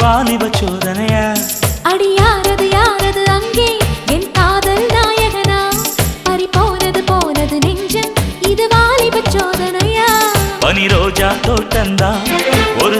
வாலிப சோதனையா அடி யாரது யாரது அங்கே என் காதல் நாயகனா பறி போனது போனது நெஞ்சம் இது வாலிப சோதனையா பனி ரோஜா தோட்டந்தா ஒரு